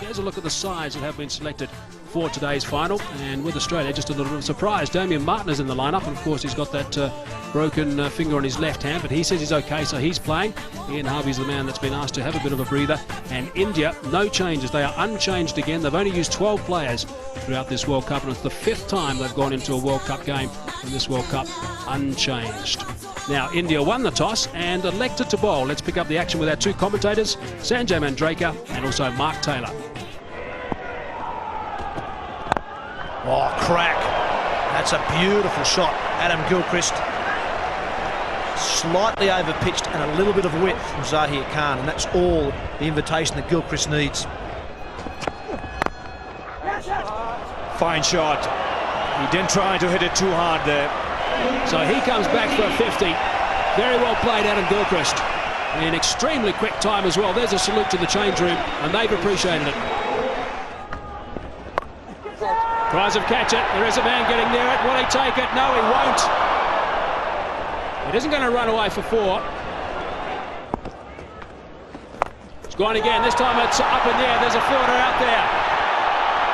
Here's a look at the sides that have been selected for today's final. And with Australia, just a little bit of a surprise. Damien Martin is in the lineup, and of course he's got that broken finger on his left hand, but he says he's okay, so he's playing. Ian Harvey's the man that's been asked to have a bit of a breather. And India, no changes. They are unchanged again. They've only used 12 players throughout this World Cup, and it's the 5th time they've gone into a World Cup game in this World Cup unchanged. Now, India won the toss and elected to bowl. Let's pick up the action with our two commentators, Sanjay Mandraker and also Mark Taylor. Oh, crack. That's a beautiful shot. Adam Gilchrist. Slightly over-pitched and a little bit of width from Zahir Khan, and that's all the invitation that Gilchrist needs. Fine shot. He didn't try to hit it too hard there. So he comes back for a 50. Very well played, Adam Gilchrist. In extremely quick time as well. There's a salute to the change room, and they've appreciated it. Tries to catch it. There is a man getting near it. Will he take it? No, he won't. It isn't going to run away for 4. It's gone again. This time it's up in the air. There's a fielder out there.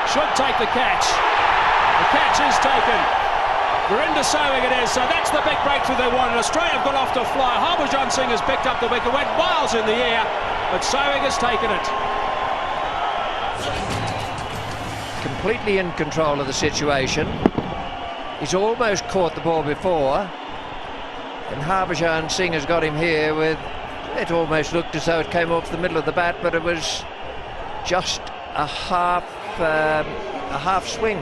Should take the catch. The catch is taken. Virender Sehwag it is, so that's the big breakthrough they wanted. Australia have got off to a fly. Harbhajan Singh has picked up the wicket, went miles in the air, but Sehwag has taken it. Completely in control of the situation. He's almost caught the ball before, and Harbhajan Singh has got him here with, it almost looked as though it came off the middle of the bat, but it was just a half swing.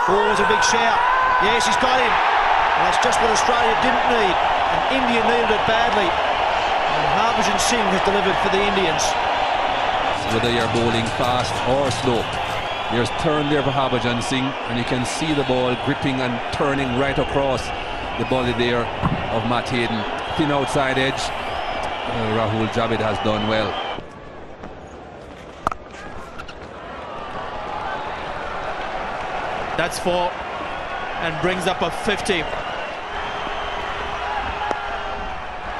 Oh, it was a big shout. Yes, he's got him. And that's just what Australia didn't need. And India needed it badly. And Harbhajan Singh has delivered for the Indians. Whether you're bowling fast or slow, there's turn there for Harbhajan Singh, and you can see the ball gripping and turning right across the body there of Matt Hayden. Thin outside edge. Rahul Dravid has done well. That's 4 and brings up a 50.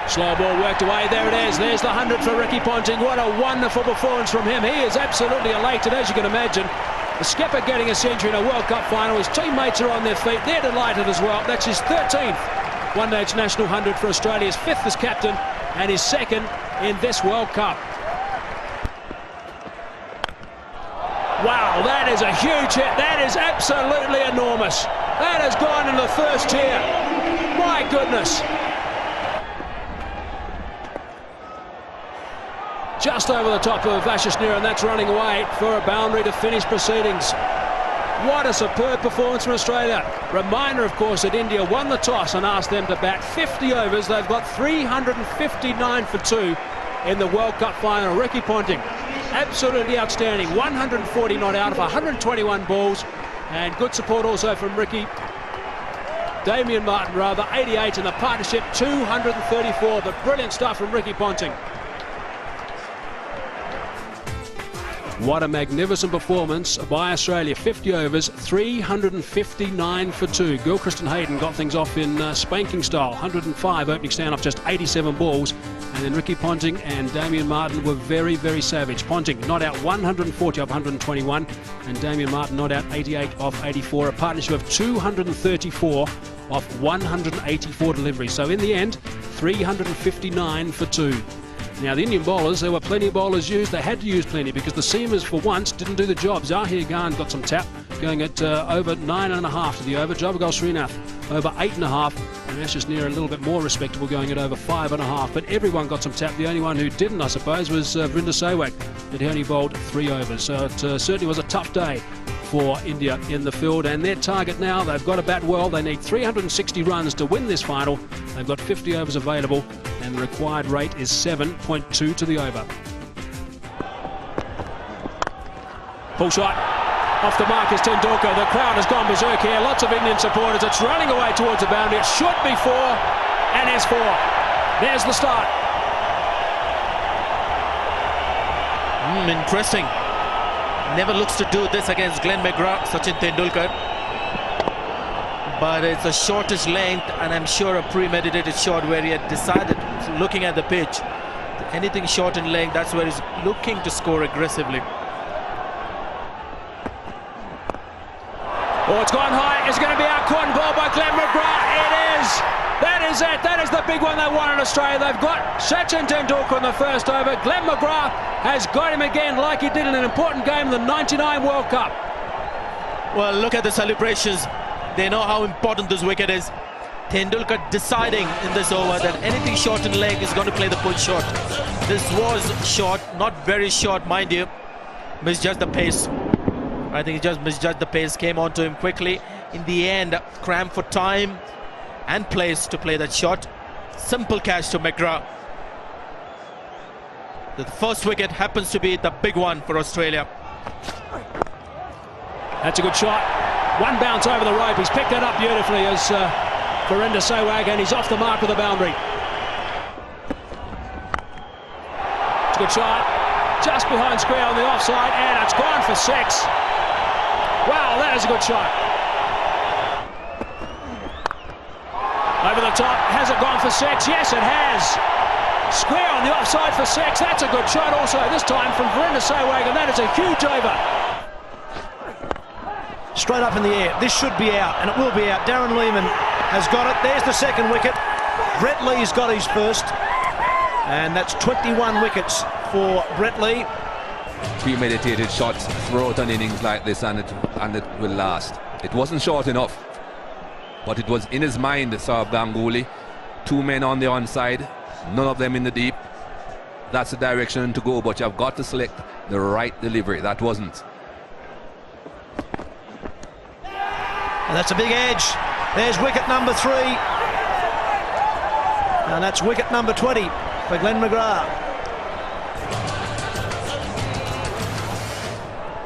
Slow ball worked away. There it is. There's the 100 for Ricky Ponting. What a wonderful performance from him. He is absolutely elated, as you can imagine. The skipper getting a century in a World Cup final. His teammates are on their feet. They're delighted as well. That's his 13th one-day international 100 for Australia. His 5th as captain and his 2nd in this World Cup. Wow, that is a huge hit. That is absolutely enormous. That has gone in the first tier. My goodness. Just over the top of Ashish Nehra, and that's running away for a boundary to finish proceedings. What a superb performance from Australia. Reminder, of course, that India won the toss and asked them to bat 50 overs. They've got 359 for 2 in the World Cup final. Ricky Ponting, absolutely outstanding. 140 not out of 121 balls, and good support also from Damien Martin, 88 in the partnership, 234, but brilliant stuff from Ricky Ponting. What a magnificent performance by Australia. 50 overs, 359 for 2. Gilchrist and Hayden got things off in spanking style. 105 opening stand off just 87 balls. And then Ricky Ponting and Damien Martin were very, very savage. Ponting not out 140 off 121. And Damien Martin not out 88 off 84. A partnership of 234 off 184 deliveries. So in the end, 359 for 2. Now, the Indian bowlers, there were plenty of bowlers used. They had to use plenty because the seamers, for once, didn't do the job. Zahir Khan got some tap, going at over 9.5 to the over. Javagal Srinath over 8.5. And Ashish Nehra a little bit more respectable, going at over 5.5. But everyone got some tap. The only one who didn't, I suppose, was Virender Sehwag. He only bowled 3 overs. So it certainly was a tough day for India in the field, and their target now, they've got to bat well. They need 360 runs to win this final. They've got 50 overs available, and the required rate is 7.2 to the over. Pull shot off the mark is Tendulkar. The crowd has gone berserk here. Lots of Indian supporters. It's running away towards the boundary. It should be 4 and is 4. There's the start. Interesting. Never looks to do this against Glenn McGrath, Sachin Tendulkar. But it's the shortest length, and I'm sure a premeditated shot where he had decided, looking at the pitch, anything short in leg, that's where he's looking to score aggressively. Oh, it's gone high. It's going to be out caught ball by Glenn McGrath. It is. That is it. That is the big one they won in Australia. They've got Sachin Tendulkar in the first over. Glenn McGrath has got him again like he did in an important game in the '99 World Cup. Well, look at the celebrations. They know how important this wicket is. Tendulkar deciding in this over that anything short in leg is going to play the pull shot. This was short, not very short, mind you. Misjudged the pace. I think he just misjudged the pace, came onto him quickly. In the end, crammed for time and place to play that shot. Simple catch to McGrath. The first wicket happens to be the big one for Australia. That's a good shot. One bounce over the rope. He's picked it up beautifully as Virender Sehwag, and he's off the mark with the boundary. It's a good shot. Just behind square on the offside, and it's gone for 6. Wow, that is a good shot. Over the top, has it gone for 6? Yes, it has. Square on the offside for 6. That's a good shot also, this time from Virender Sehwag, and that is a huge over. Straight up in the air. This should be out, and it will be out. Darren Lehmann has got it. There's the second wicket. Brett Lee's got his first, and that's 21 wickets for Brett Lee. Premeditated shots throughout an innings like this, and it will last. It wasn't short enough, but it was in his mind, Sourav Ganguly. 2 men on the onside, none of them in the deep. That's the direction to go, but you've got to select the right delivery. That wasn't. And that's a big edge. There's wicket number 3. And that's wicket number 20 for Glenn McGrath.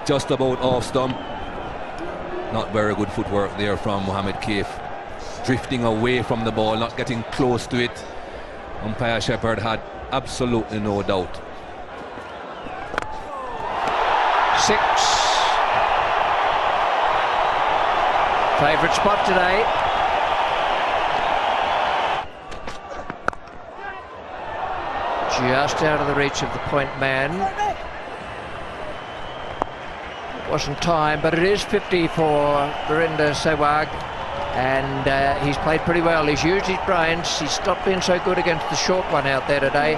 Just about off stump. Not very good footwork there from Mohammed Kaif. Drifting away from the ball, not getting close to it. Umpire Shepherd had absolutely no doubt. 6. Favourite spot today. Just out of the reach of the point man. Wasn't time, but it is 50 for Virender Sehwag, and he's played pretty well. He's used his brains. He's stopped being so good against the short one out there today.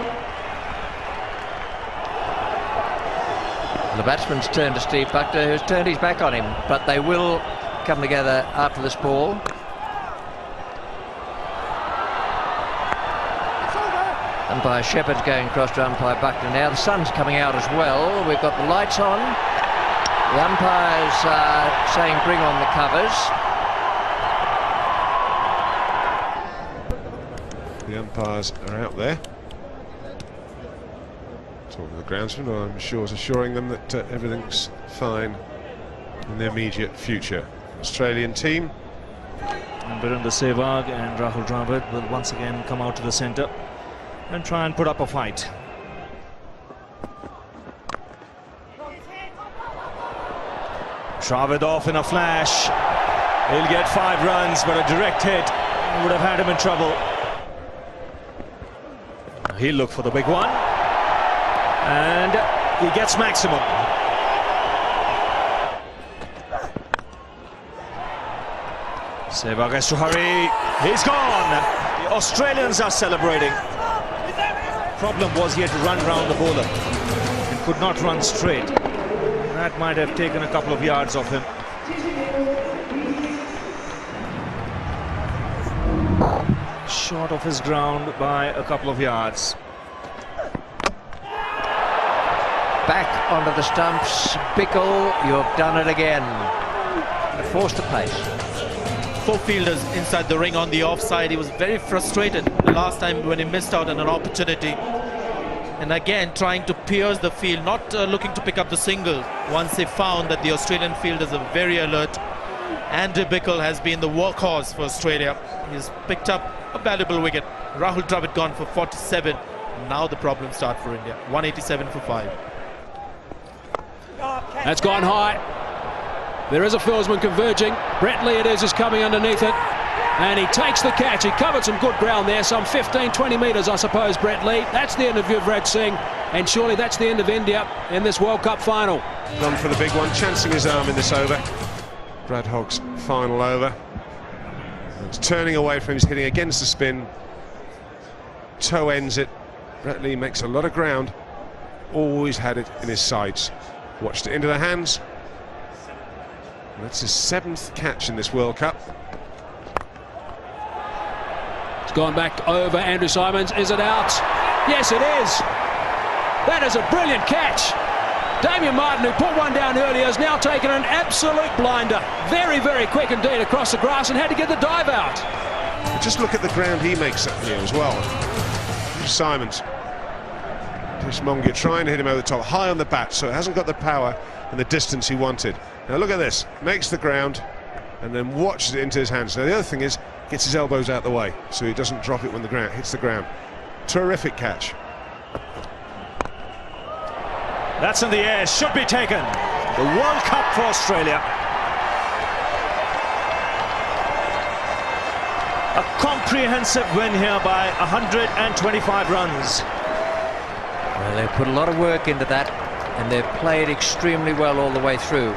The batsman's turned to Steve Buckner, who's turned his back on him, but they will come together after this ball. Umpire Shepherd's going across to umpire Buckner now. The sun's coming out as well. We've got the lights on. The umpires saying bring on the covers. The umpires are out there talking to the groundsman, I'm sure, is assuring them that everything's fine in the immediate future. Australian team. And Virender Sehwag and Rahul Dravid will once again come out to the centre and try and put up a fight. Dravid off in a flash. He'll get 5 runs, but a direct hit would have had him in trouble. He'll look for the big one, and he gets maximum. Sehwag has to hurry. He's gone. The Australians are celebrating. Problem was he had to run round the bowler and could not run straight. That might have taken a couple of yards off him. Short of his ground by a couple of yards. Back onto the stumps. Bickle, you've done it again. Forced the pace. 4 fielders inside the ring on the offside. He was very frustrated the last time when he missed out on an opportunity. And again, trying to pierce the field, not looking to pick up the single. Once they found that the Australian fielders are very alert. Andy Bickle has been the workhorse for Australia. He's picked up a valuable wicket. Rahul Dravid gone for 47. Now the problems start for India. 187 for 5. That's gone high. There is a fieldsman converging. Brett Lee it is coming underneath it. And he takes the catch. He covered some good ground there, some 15-20 metres, I suppose, Brett Lee. That's the end of Yuvraj Singh, and surely that's the end of India in this World Cup final. Gone for the big one, chancing his arm in this over. Brad Hogg's final over. It's turning away from him, he's hitting against the spin. Toe ends it. Brett Lee makes a lot of ground. Always had it in his sights. Watched it into the hands. That's his 7th catch in this World Cup. It's gone back over Andrew Symonds. Is it out? Yes, it is. That is a brilliant catch. Damien Martin, who put one down earlier, has now taken an absolute blinder. Very, very quick indeed across the grass and had to get the dive out. But just look at the ground he makes up here as well. Symonds. Mongia trying to hit him over the top, high on the bat, so it hasn't got the power and the distance he wanted. Now look at this, makes the ground and then watches it into his hands. Now the other thing is, gets his elbows out the way so he doesn't drop it when the ground hits the ground. Terrific catch. That's in the air, should be taken. The World Cup for Australia. A comprehensive win here by 125 runs. Well, they've put a lot of work into that, and they've played extremely well all the way through.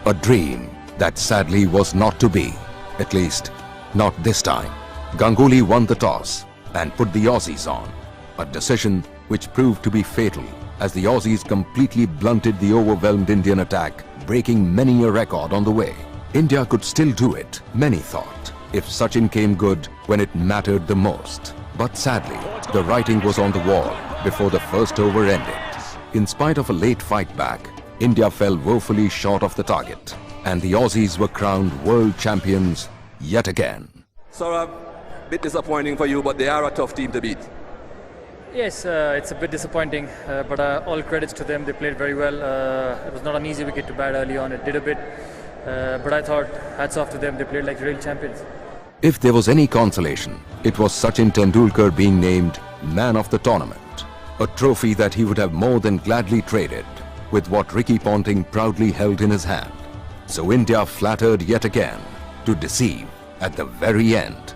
A dream that sadly was not to be, at least not this time. Ganguly won the toss and put the Aussies on, a decision which proved to be fatal as the Aussies completely blunted the overwhelmed Indian attack, breaking many a record on the way. India could still do it, many thought, if Sachin came good when it mattered the most. But sadly, the writing was on the wall before the first over ended. In spite of a late fight back, India fell woefully short of the target, and the Aussies were crowned world champions yet again. Saurabh, bit disappointing for you, but they are a tough team to beat. Yes, it's a bit disappointing, but all credits to them. They played very well. It was not an easy wicket to bat early on. It did a bit, but I thought hats off to them. They played like real champions. If there was any consolation, it was Sachin Tendulkar being named man of the tournament, a trophy that he would have more than gladly traded with what Ricky Ponting proudly held in his hand. So India flattered yet again to deceive at the very end.